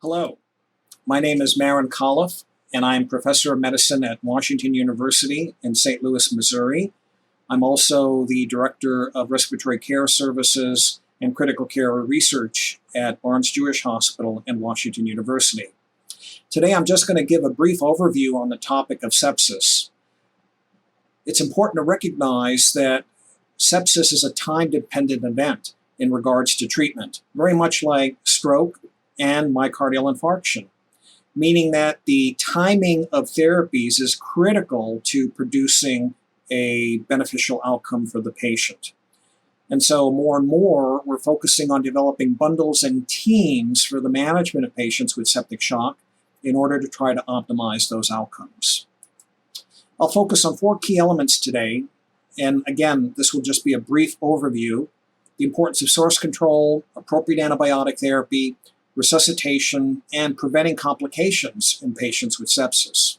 Hello, my name is Marin Koloff, and I'm Professor of Medicine at Washington University in St. Louis, Missouri. I'm also the Director of Respiratory Care Services and Critical Care Research at Barnes-Jewish Hospital and Washington University. Today I'm just going to give a brief overview on the topic of sepsis. It's important to recognize that sepsis is a time-dependent event in regards to treatment, very much like stroke and myocardial infarction, meaning that the timing of therapies is critical to producing a beneficial outcome for the patient. And so more and more, we're focusing on developing bundles and teams for the management of patients with septic shock in order to try to optimize those outcomes. I'll focus on 4 key elements today. And again, this will just be a brief overview: the importance of source control, appropriate antibiotic therapy, resuscitation, and preventing complications in patients with sepsis.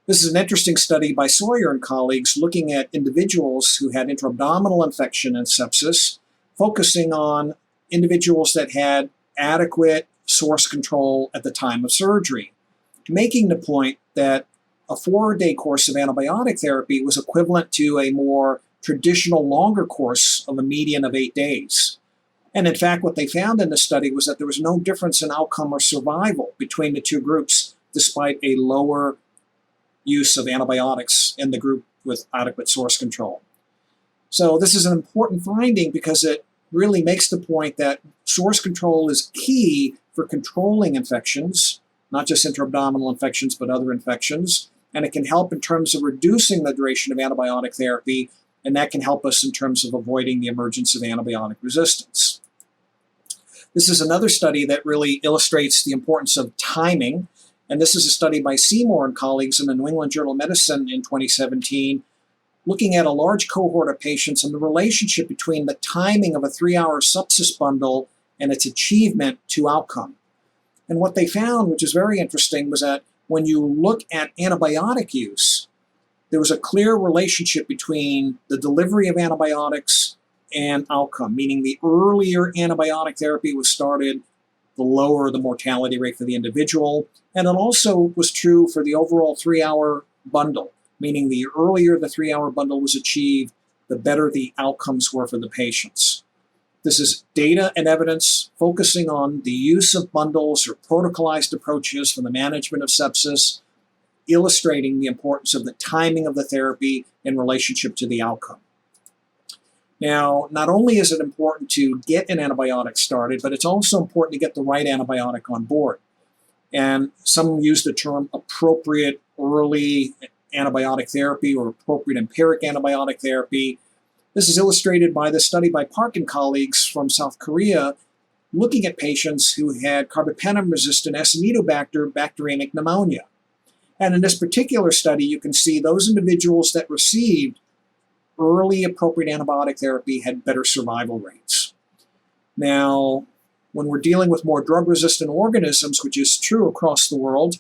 This is an interesting study by Sawyer and colleagues looking at individuals who had intra-abdominal infection and sepsis, focusing on individuals that had adequate source control at the time of surgery, making the point that a 4-day course of antibiotic therapy was equivalent to a more traditional longer course of a median of 8 days. And in fact, what they found in the study was that there was no difference in outcome or survival between the two groups, despite a lower use of antibiotics in the group with adequate source control. So this is an important finding because it really makes the point that source control is key for controlling infections, not just intra-abdominal infections, but other infections. And it can help in terms of reducing the duration of antibiotic therapy, and that can help us in terms of avoiding the emergence of antibiotic resistance. This is another study that really illustrates the importance of timing, and this is a study by Seymour and colleagues in the New England Journal of Medicine in 2017, looking at a large cohort of patients and the relationship between the timing of a 3-hour sepsis bundle and its achievement to outcome. And what they found, which is very interesting, was that when you look at antibiotic use, there was a clear relationship between the delivery of antibiotics and outcome, meaning the earlier antibiotic therapy was started, the lower the mortality rate for the individual. And it also was true for the overall 3-hour bundle, meaning the earlier the 3-hour bundle was achieved, the better the outcomes were for the patients. This is data and evidence focusing on the use of bundles or protocolized approaches for the management of sepsis, illustrating the importance of the timing of the therapy in relationship to the outcome. Now, not only is it important to get an antibiotic started, but it's also important to get the right antibiotic on board. And some use the term appropriate early antibiotic therapy or appropriate empiric antibiotic therapy. This is illustrated by the study by Park and colleagues from South Korea looking at patients who had carbapenem-resistant Acinetobacter bacteremic pneumonia. And in this particular study, you can see those individuals that received early appropriate antibiotic therapy had better survival rates. Now, when we're dealing with more drug-resistant organisms, which is true across the world,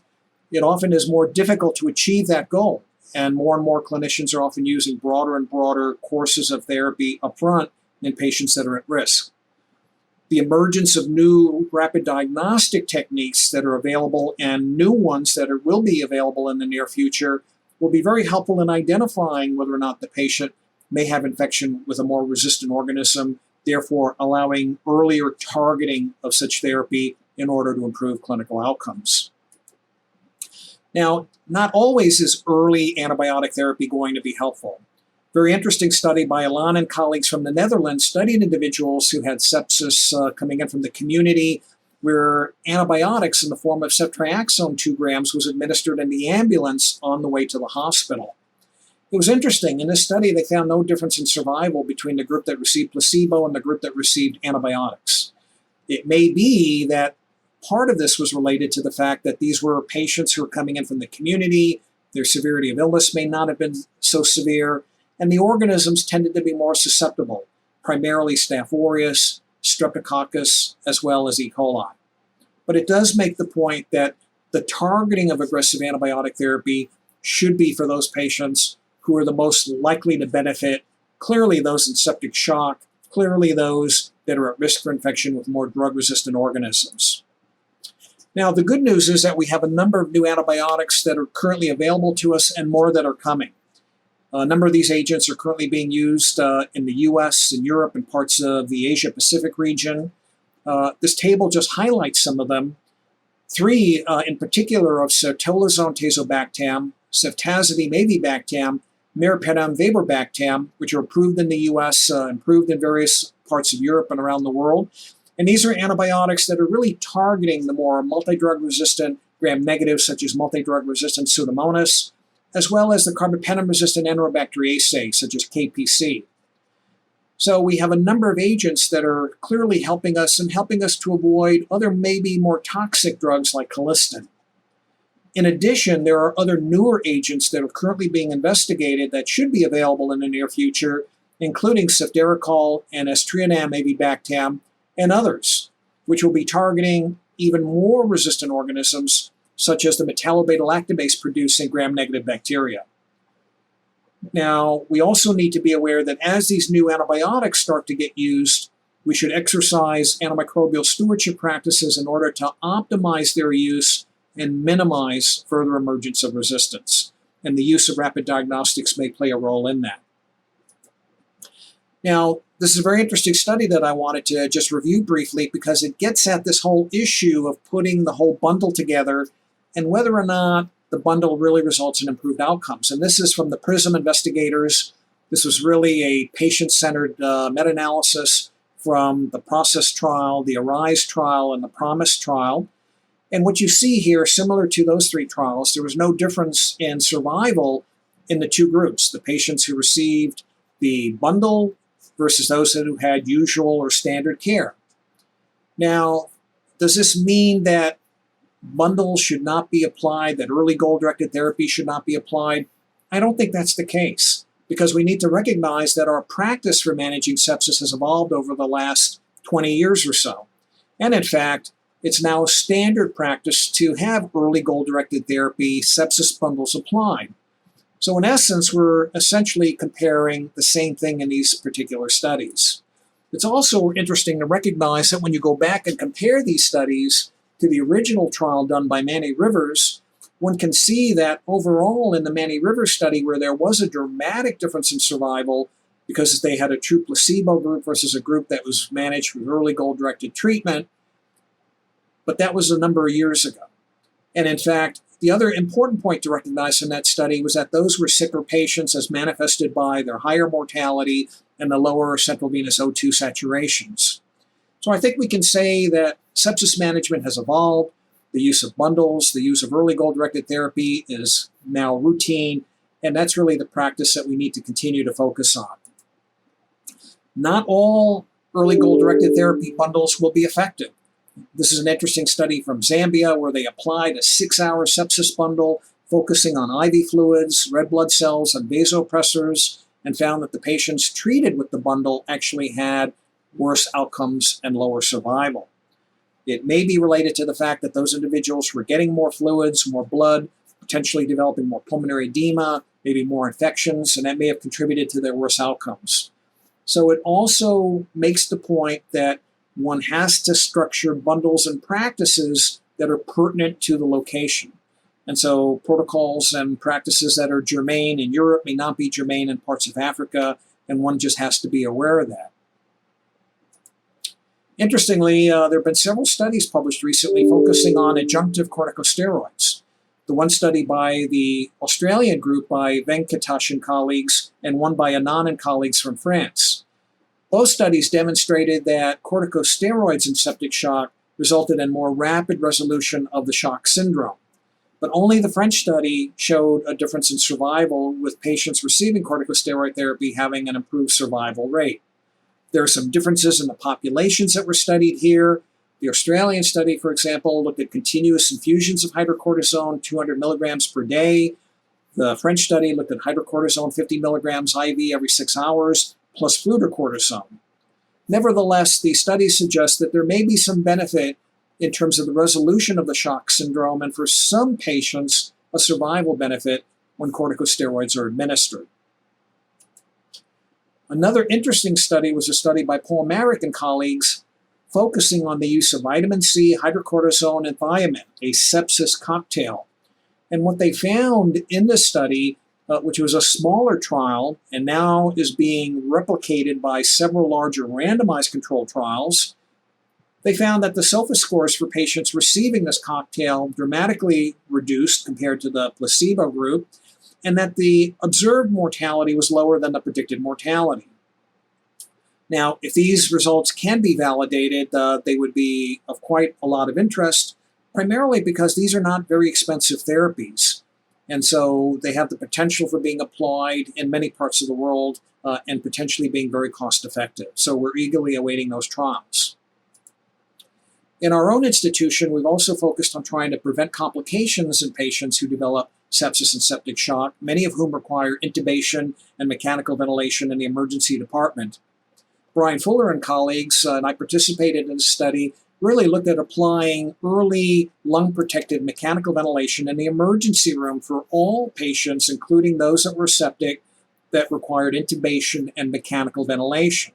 it often is more difficult to achieve that goal. And more clinicians are often using broader and broader courses of therapy upfront in patients that are at risk. The emergence of new rapid diagnostic techniques that are available and new ones that will be available in the near future will be very helpful in identifying whether or not the patient may have infection with a more resistant organism, therefore allowing earlier targeting of such therapy in order to improve clinical outcomes. Now, not always is early antibiotic therapy going to be helpful. Very interesting study by Alan and colleagues from the Netherlands studied individuals who had sepsis coming in from the community, where antibiotics in the form of ceftriaxone 2 grams was administered in the ambulance on the way to the hospital. It was interesting. In this study, they found no difference in survival between the group that received placebo and the group that received antibiotics. It may be that part of this was related to the fact that these were patients who were coming in from the community, their severity of illness may not have been so severe, and the organisms tended to be more susceptible, primarily Staph aureus, Streptococcus, as well as E. coli. But it does make the point that the targeting of aggressive antibiotic therapy should be for those patients who are the most likely to benefit, clearly those in septic shock, clearly those that are at risk for infection with more drug-resistant organisms. Now, the good news is that we have a number of new antibiotics that are currently available to us and more that are coming. A number of these agents are currently being used in the US, in Europe, and parts of the Asia-Pacific region. This table just highlights some of them. Three in particular of sertolizumab tazobactam, ceftazidime-avibactam, meropenem-vapobactam, which are approved in the US, approved in various parts of Europe and around the world. And these are antibiotics that are really targeting the more multi-drug resistant gram-negatives, such as multi-drug resistant Pseudomonas, as well as the carbapenem-resistant Enterobacteriaceae, such as KPC. So we have a number of agents that are clearly helping us and helping us to avoid other maybe more toxic drugs like colistin. In addition, there are other newer agents that are currently being investigated that should be available in the near future, including cefdiericol and estrianam-avibactam and others, which will be targeting even more resistant organisms, such as the metallo-beta-lactamase producing gram-negative bacteria. Now, we also need to be aware that as these new antibiotics start to get used, we should exercise antimicrobial stewardship practices in order to optimize their use and minimize further emergence of resistance. And the use of rapid diagnostics may play a role in that. Now, this is a very interesting study that I wanted to just review briefly because it gets at this whole issue of putting the whole bundle together and whether or not the bundle really results in improved outcomes. And this is from the PRISM investigators. This was really a patient-centered meta-analysis from the PROCESS trial, the ARISE trial, and the PROMISE trial. And what you see here, similar to those three trials, there was no difference in survival in the two groups, the patients who received the bundle versus those who had usual or standard care. Now, does this mean that bundles should not be applied, that early goal-directed therapy should not be applied? I don't think that's the case, because we need to recognize that our practice for managing sepsis has evolved over the last 20 years or so. And in fact, it's now a standard practice to have early goal-directed therapy sepsis bundles applied. So in essence, we're essentially comparing the same thing in these particular studies. It's also interesting to recognize that when you go back and compare these studies to the original trial done by Manny Rivers, one can see that overall in the Manny Rivers study, where there was a dramatic difference in survival because they had a true placebo group versus a group that was managed with early goal-directed treatment, but that was a number of years ago. And in fact, the other important point to recognize in that study was that those were sicker patients as manifested by their higher mortality and the lower central venous O2 saturations. So I think we can say that sepsis management has evolved. The use of bundles, the use of early goal-directed therapy is now routine, and that's really the practice that we need to continue to focus on. Not all early goal-directed therapy bundles will be effective. This is an interesting study from Zambia where they applied a 6-hour sepsis bundle focusing on IV fluids, red blood cells, and vasopressors, and found that the patients treated with the bundle actually had worse outcomes and lower survival. It may be related to the fact that those individuals were getting more fluids, more blood, potentially developing more pulmonary edema, maybe more infections, and that may have contributed to their worse outcomes. So it also makes the point that one has to structure bundles and practices that are pertinent to the location. And so protocols and practices that are germane in Europe may not be germane in parts of Africa, and one just has to be aware of that. Interestingly, there have been several studies published recently focusing on adjunctive corticosteroids. The one study by the Australian group by Venkatash and colleagues, and one by Anand and colleagues from France. Both studies demonstrated that corticosteroids in septic shock resulted in more rapid resolution of the shock syndrome. But only the French study showed a difference in survival, with patients receiving corticosteroid therapy having an improved survival rate. There are some differences in the populations that were studied here. The Australian study, for example, looked at continuous infusions of hydrocortisone, 200 milligrams per day. The French study looked at hydrocortisone 50 milligrams IV every 6 hours, plus fludrocortisone. Nevertheless, the studies suggest that there may be some benefit in terms of the resolution of the shock syndrome, and for some patients, a survival benefit when corticosteroids are administered. Another interesting study was a study by Paul Marek and colleagues focusing on the use of vitamin C, hydrocortisone, and thiamine, a sepsis cocktail. And what they found in this study, which was a smaller trial and now is being replicated by several larger randomized controlled trials, they found that the SOFA scores for patients receiving this cocktail dramatically reduced compared to the placebo group, and that the observed mortality was lower than the predicted mortality. Now, if these results can be validated, they would be of quite a lot of interest, primarily because these are not very expensive therapies. And so they have the potential for being applied in many parts of the world and potentially being very cost effective. So we're eagerly awaiting those trials. In our own institution, we've also focused on trying to prevent complications in patients who develop sepsis and septic shock, many of whom require intubation and mechanical ventilation in the emergency department. Brian Fuller and colleagues, and I participated in a study, really looked at applying early lung-protected mechanical ventilation in the emergency room for all patients, including those that were septic, that required intubation and mechanical ventilation.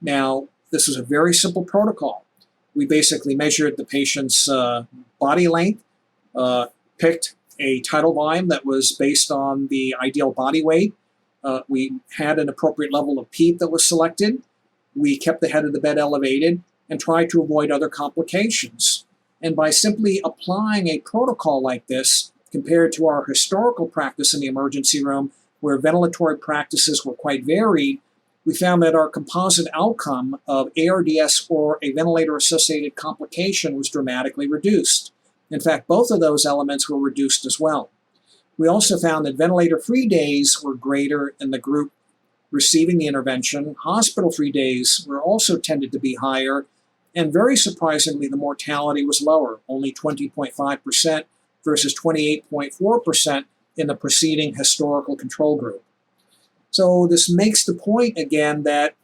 Now, this was a very simple protocol. We basically measured the patient's body length, picked a tidal volume that was based on the ideal body weight. We had an appropriate level of PEEP that was selected. We kept the head of the bed elevated and tried to avoid other complications. And by simply applying a protocol like this, compared to our historical practice in the emergency room, where ventilatory practices were quite varied, we found that our composite outcome of ARDS or a ventilator-associated complication was dramatically reduced. In fact, both of those elements were reduced as well. We also found that ventilator-free days were greater in the group receiving the intervention. Hospital-free days were also tended to be higher, and very surprisingly, the mortality was lower, only 20.5% versus 28.4% in the preceding historical control group. So this makes the point again that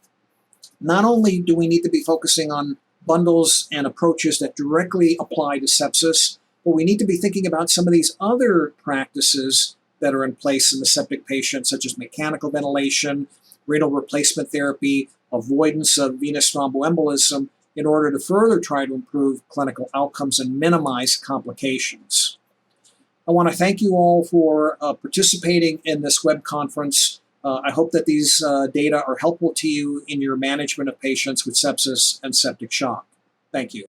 not only do we need to be focusing on bundles and approaches that directly apply to sepsis, but we need to be thinking about some of these other practices that are in place in the septic patient, such as mechanical ventilation, renal replacement therapy, avoidance of venous thromboembolism, in order to further try to improve clinical outcomes and minimize complications. I want to thank you all for participating in this web conference. I hope that these data are helpful to you in your management of patients with sepsis and septic shock. Thank you.